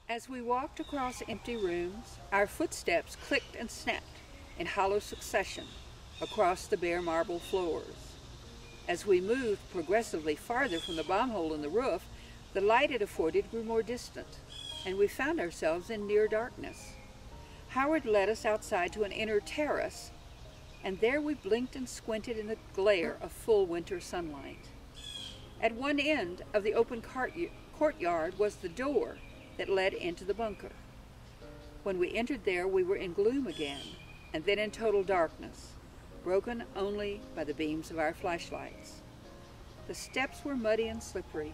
As we walked across empty rooms, our footsteps clicked and snapped in hollow succession across the bare marble floors. As we moved progressively farther from the bomb hole in the roof, the light it afforded grew more distant, and we found ourselves in near darkness. Howard led us outside to an inner terrace, and there we blinked and squinted in the glare of full winter sunlight. At one end of the open courtyard was the door that led into the bunker. When we entered there, we were in gloom again, and then in total darkness, broken only by the beams of our flashlights. The steps were muddy and slippery.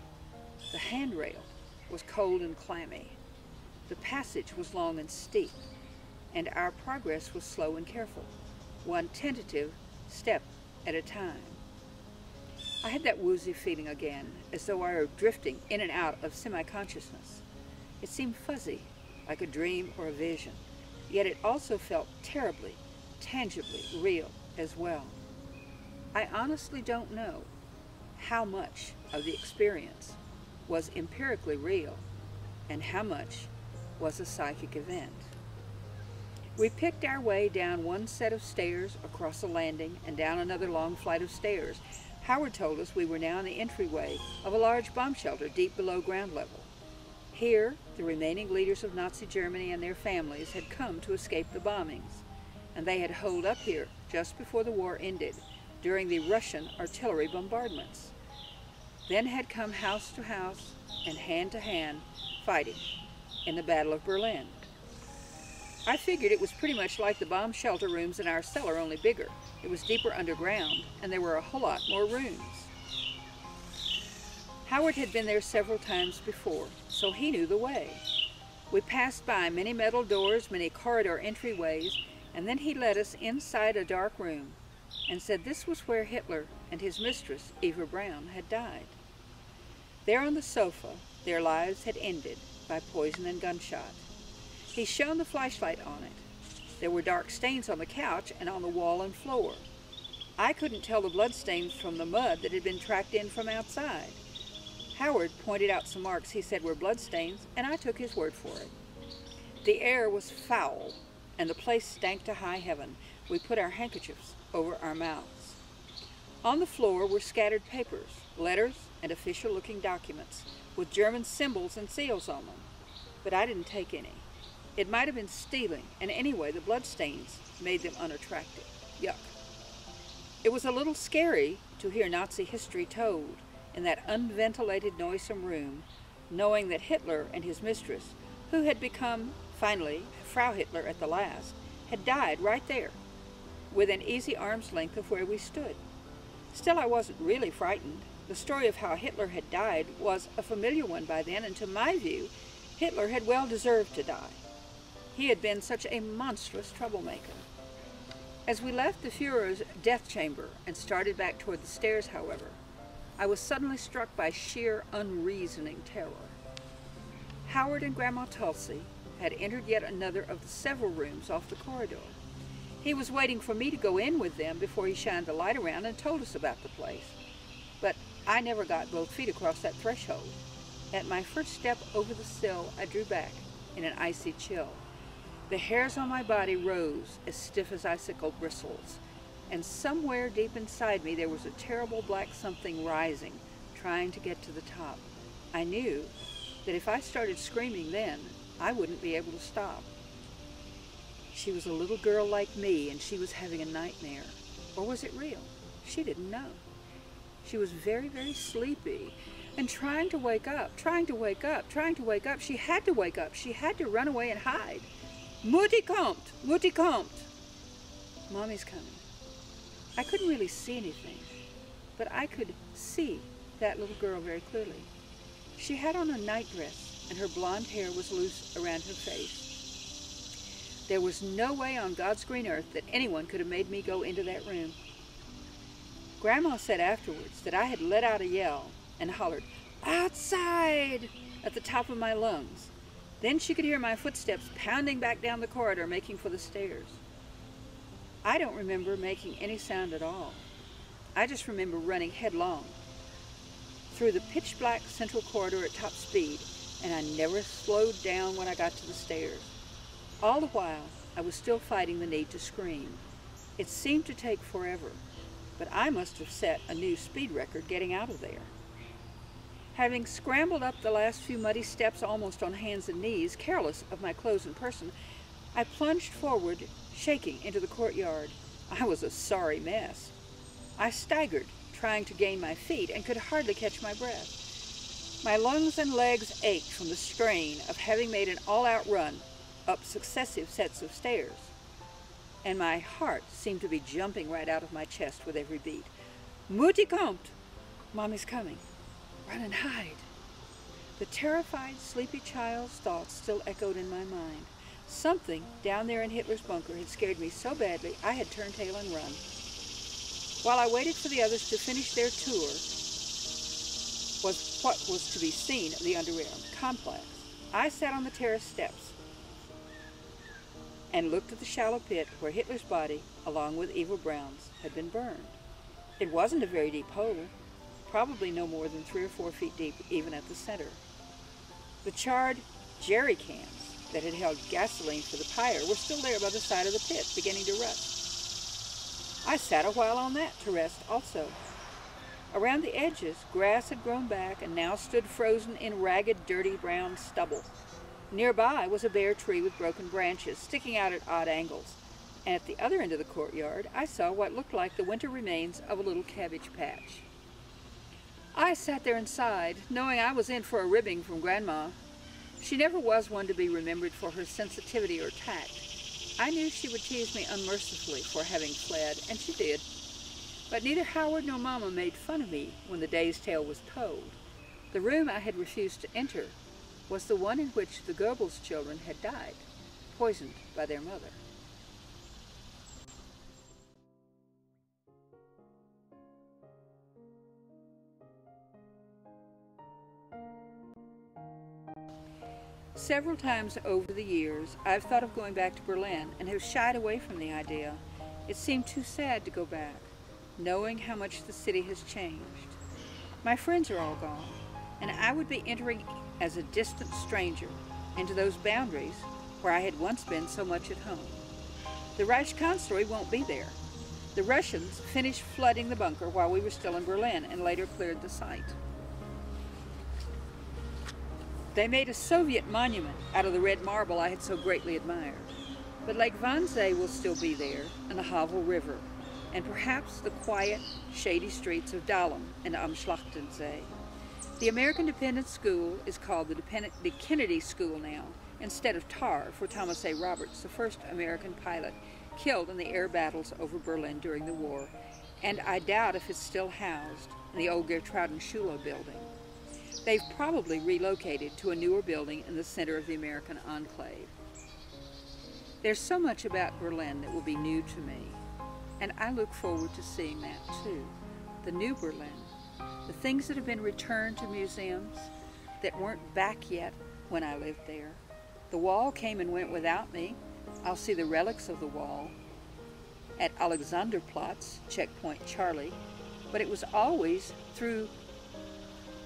The handrail was cold and clammy. The passage was long and steep, and our progress was slow and careful, one tentative step at a time. I had that woozy feeling again, as though I were drifting in and out of semi-consciousness. It seemed fuzzy, like a dream or a vision, yet it also felt terribly, tangibly real as well. I honestly don't know how much of the experience was empirically real and how much was a psychic event. We picked our way down one set of stairs, across a landing, and down another long flight of stairs. Howard told us we were now in the entryway of a large bomb shelter deep below ground level. Here, the remaining leaders of Nazi Germany and their families had come to escape the bombings, and they had holed up here just before the war ended, during the Russian artillery bombardments. Then had come house to house and hand to hand fighting in the Battle of Berlin. I figured it was pretty much like the bomb shelter rooms in our cellar, only bigger. It was deeper underground, and there were a whole lot more rooms. Howard had been there several times before, so he knew the way. We passed by many metal doors, many corridor entryways, and then he led us inside a dark room and said this was where Hitler and his mistress, Eva Braun, had died. There on the sofa, their lives had ended by poison and gunshot. He shone the flashlight on it. There were dark stains on the couch and on the wall and floor. I couldn't tell the bloodstains from the mud that had been tracked in from outside. Howard pointed out some marks he said were bloodstains, and I took his word for it. The air was foul, and the place stank to high heaven. We put our handkerchiefs over our mouths. On the floor were scattered papers, letters, and official-looking documents, with German symbols and seals on them. But I didn't take any. It might have been stealing, and anyway, the bloodstains made them unattractive. Yuck. It was a little scary to hear Nazi history told in that unventilated, noisome room, knowing that Hitler and his mistress, who had become, finally, Frau Hitler at the last, had died right there, within easy arm's length of where we stood. Still, I wasn't really frightened. The story of how Hitler had died was a familiar one by then, and to my view, Hitler had well deserved to die. He had been such a monstrous troublemaker. As we left the Führer's death chamber and started back toward the stairs, however, I was suddenly struck by sheer unreasoning terror. Howard and Grandma Tulsi had entered yet another of the several rooms off the corridor. He was waiting for me to go in with them before he shined the light around and told us about the place. But I never got both feet across that threshold. At my first step over the sill, I drew back in an icy chill. The hairs on my body rose as stiff as icicle bristles, and somewhere deep inside me there was a terrible black something rising, trying to get to the top. I knew that if I started screaming then, I wouldn't be able to stop. She was a little girl like me, and she was having a nightmare. Or was it real? She didn't know. She was very, very sleepy and trying to wake up, trying to wake up, trying to wake up. She had to wake up. She had to run away and hide. Mutti kommt! Mutti kommt! Mommy's coming. I couldn't really see anything, but I could see that little girl very clearly. She had on a nightdress, and her blonde hair was loose around her face. There was no way on God's green earth that anyone could have made me go into that room. Grandma said afterwards that I had let out a yell and hollered, "Outside!" at the top of my lungs. Then she could hear my footsteps pounding back down the corridor, making for the stairs. I don't remember making any sound at all. I just remember running headlong through the pitch-black central corridor at top speed, and I never slowed down when I got to the stairs. All the while, I was still fighting the need to scream. It seemed to take forever, but I must have set a new speed record getting out of there. Having scrambled up the last few muddy steps almost on hands and knees, careless of my clothes and person, I plunged forward, shaking, into the courtyard. I was a sorry mess. I staggered, trying to gain my feet, and could hardly catch my breath. My lungs and legs ached from the strain of having made an all-out run up successive sets of stairs, and my heart seemed to be jumping right out of my chest with every beat. Mutti kommt! Mommy's coming. Run and hide. The terrified, sleepy child's thoughts still echoed in my mind. Something down there in Hitler's bunker had scared me so badly I had turned tail and run. While I waited for the others to finish their tour, was what was to be seen of the underground complex. I sat on the terrace steps and looked at the shallow pit where Hitler's body, along with Eva Braun's, had been burned. It wasn't a very deep hole, probably no more than 3 or 4 feet deep, even at the center. The charred jerry cans that had held gasoline for the pyre were still there by the side of the pit, beginning to rust. I sat a while on that to rest also. Around the edges, grass had grown back and now stood frozen in ragged, dirty brown stubble. Nearby was a bare tree with broken branches sticking out at odd angles, and at the other end of the courtyard I saw what looked like the winter remains of a little cabbage patch. I sat there and sighed, knowing I was in for a ribbing from Grandma. She never was one to be remembered for her sensitivity or tact. I knew she would tease me unmercifully for having fled, and she did. But neither Howard nor Mama made fun of me when the day's tale was told. The room I had refused to enter was the one in which the Goebbels children had died, poisoned by their mother. Several times over the years, I've thought of going back to Berlin and have shied away from the idea. It seemed too sad to go back, knowing how much the city has changed. My friends are all gone, and I would be entering as a distant stranger into those boundaries where I had once been so much at home. The Reichskanzlei won't be there. The Russians finished flooding the bunker while we were still in Berlin and later cleared the site. They made a Soviet monument out of the red marble I had so greatly admired. But Lake Wannsee will still be there, and the Havel River, and perhaps the quiet, shady streets of Dahlem and Am Schlachtensee. The American Dependent School is called the Kennedy School now, instead of TAR for Thomas A. Roberts, the first American pilot killed in the air battles over Berlin during the war, and I doubt if it's still housed in the old Gertraudenschule building. They've probably relocated to a newer building in the center of the American enclave. There's so much about Berlin that will be new to me, and I look forward to seeing that too. The new Berlin, the things that have been returned to museums that weren't back yet when I lived there. The wall came and went without me. I'll see the relics of the wall at Alexanderplatz, Checkpoint Charlie, but it was always through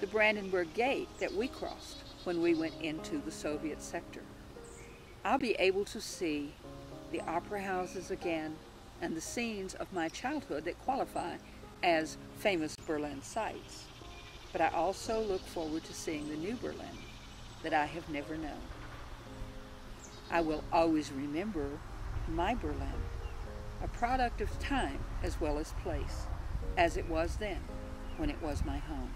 the Brandenburg Gate that we crossed when we went into the Soviet sector. I'll be able to see the opera houses again and the scenes of my childhood that qualify as famous Berlin sites. But I also look forward to seeing the new Berlin that I have never known. I will always remember my Berlin, a product of time as well as place, as it was then when it was my home.